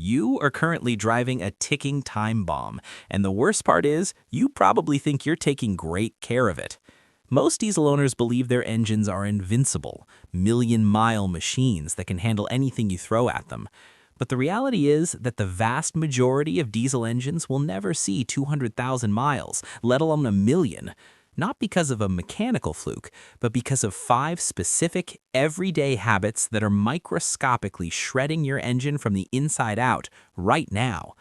You are currently driving a ticking time bomb, and the worst part is, you probably think you're taking great care of it. Most diesel owners believe their engines are invincible, million-mile machines that can handle anything you throw at them. But the reality is that the vast majority of diesel engines will never see 200,000 miles, let alone a million. Not because of a mechanical fluke, but because of 5 specific, everyday habits that are microscopically shredding your engine from the inside out right now.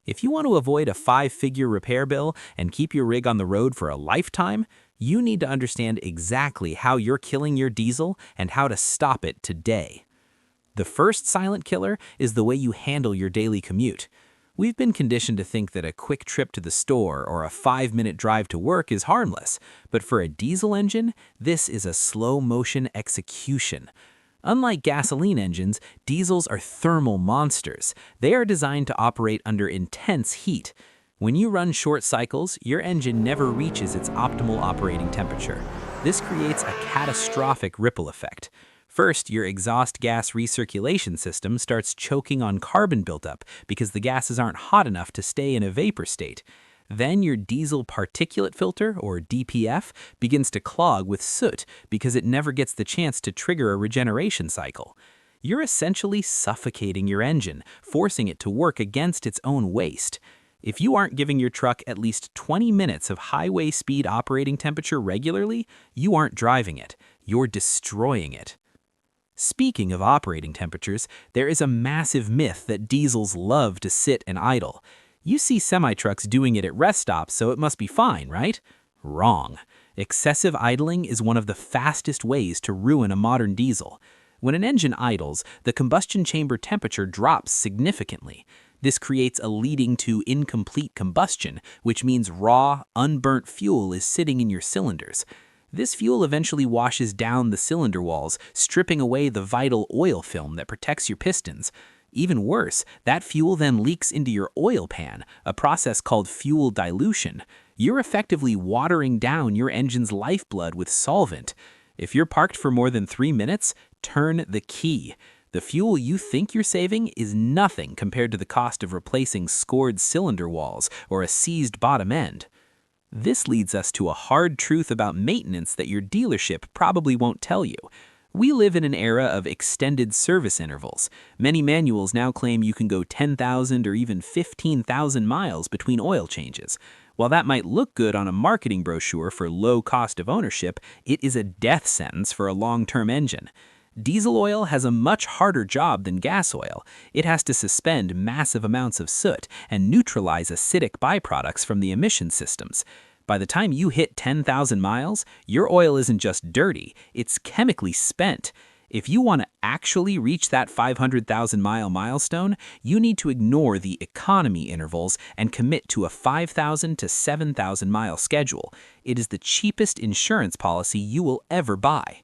If you want to avoid a 5-figure repair bill and keep your rig on the road for a lifetime, you need to understand exactly how you're killing your diesel and how to stop it today. The first silent killer is the way you handle your daily commute. We've been conditioned to think that a quick trip to the store or a 5-minute drive to work is harmless, but for a diesel engine, this is a slow-motion execution. Unlike gasoline engines, diesels are thermal monsters. They are designed to operate under intense heat. When you run short cycles, your engine never reaches its optimal operating temperature. This creates a catastrophic ripple effect. First, your exhaust gas recirculation system starts choking on carbon buildup because the gases aren't hot enough to stay in a vapor state. Then your diesel particulate filter, or DPF, begins to clog with soot because it never gets the chance to trigger a regeneration cycle. You're essentially suffocating your engine, forcing it to work against its own waste. If you aren't giving your truck at least 20 minutes of highway speed operating temperature regularly, you aren't driving it, you're destroying it. Speaking of operating temperatures, there is a massive myth that diesels love to sit and idle. You see semi-trucks doing it at rest stops, so it must be fine, right? Wrong. Excessive idling is one of the fastest ways to ruin a modern diesel. When an engine idles, the combustion chamber temperature drops significantly. This creates a leading to incomplete combustion, which means raw, unburnt fuel is sitting in your cylinders. This fuel eventually washes down the cylinder walls, stripping away the vital oil film that protects your pistons. Even worse, that fuel then leaks into your oil pan, a process called fuel dilution. You're effectively watering down your engine's lifeblood with solvent. If you're parked for more than 3 minutes, turn the key. The fuel you think you're saving is nothing compared to the cost of replacing scored cylinder walls or a seized bottom end. This leads us to a hard truth about maintenance that your dealership probably won't tell you. We live in an era of extended service intervals. Many manuals now claim you can go 10,000 or even 15,000 miles between oil changes. While that might look good on a marketing brochure for low cost of ownership, it is a death sentence for a long-term engine. Diesel oil has a much harder job than gas oil. It has to suspend massive amounts of soot and neutralize acidic byproducts from the emission systems. By the time you hit 10,000 miles, your oil isn't just dirty, it's chemically spent. If you want to actually reach that 500,000-mile milestone, you need to ignore the economy intervals and commit to a 5,000 to 7,000-mile schedule. It is the cheapest insurance policy you will ever buy.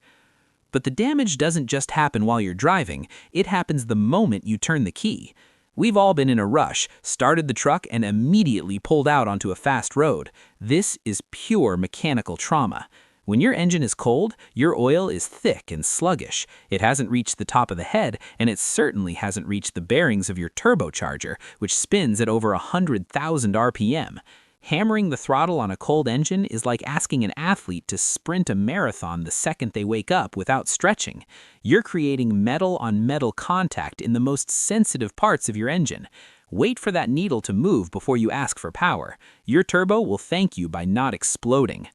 But the damage doesn't just happen while you're driving, it happens the moment you turn the key. We've all been in a rush, started the truck, and immediately pulled out onto a fast road. This is pure mechanical trauma. When your engine is cold, your oil is thick and sluggish. It hasn't reached the top of the head, and it certainly hasn't reached the bearings of your turbocharger, which spins at over 100,000 RPM. Hammering the throttle on a cold engine is like asking an athlete to sprint a marathon the second they wake up without stretching. You're creating metal-on-metal contact in the most sensitive parts of your engine. Wait for that needle to move before you ask for power. Your turbo will thank you by not exploding.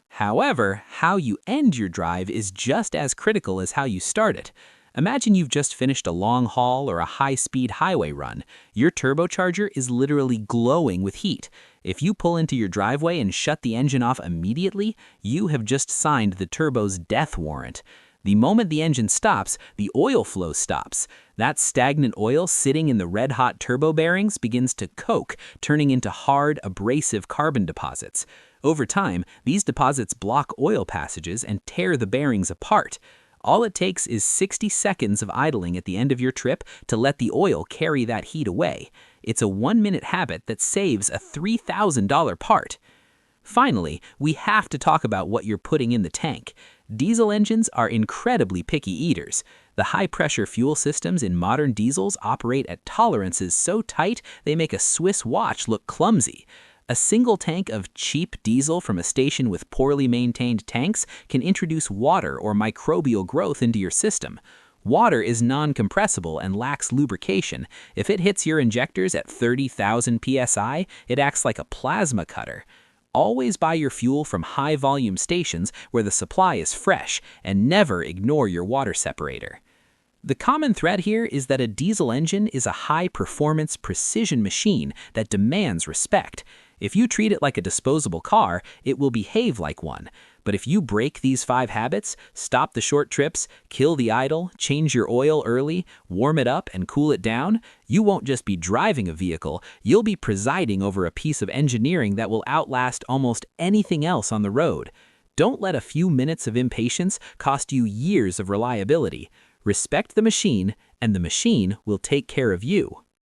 However, how you end your drive is just as critical as how you start it. Imagine you've just finished a long haul or a high-speed highway run. Your turbocharger is literally glowing with heat. If you pull into your driveway and shut the engine off immediately, you have just signed the turbo's death warrant. The moment the engine stops, the oil flow stops. That stagnant oil sitting in the red-hot turbo bearings begins to coke, turning into hard, abrasive carbon deposits. Over time, these deposits block oil passages and tear the bearings apart. All it takes is 60 seconds of idling at the end of your trip to let the oil carry that heat away. It's a 1-minute habit that saves a $3,000 part. Finally, we have to talk about what you're putting in the tank. Diesel engines are incredibly picky eaters. The high-pressure fuel systems in modern diesels operate at tolerances so tight they make a Swiss watch look clumsy. A single tank of cheap diesel from a station with poorly maintained tanks can introduce water or microbial growth into your system. Water is non-compressible and lacks lubrication. If it hits your injectors at 30,000 psi, it acts like a plasma cutter. Always buy your fuel from high-volume stations where the supply is fresh, and never ignore your water separator. The common thread here is that a diesel engine is a high-performance precision machine that demands respect. If you treat it like a disposable car, it will behave like one. But if you break these 5 habits, stop the short trips, kill the idle, change your oil early, warm it up, and cool it down, you won't just be driving a vehicle, you'll be presiding over a piece of engineering that will outlast almost anything else on the road. Don't let a few minutes of impatience cost you years of reliability. Respect the machine, and the machine will take care of you.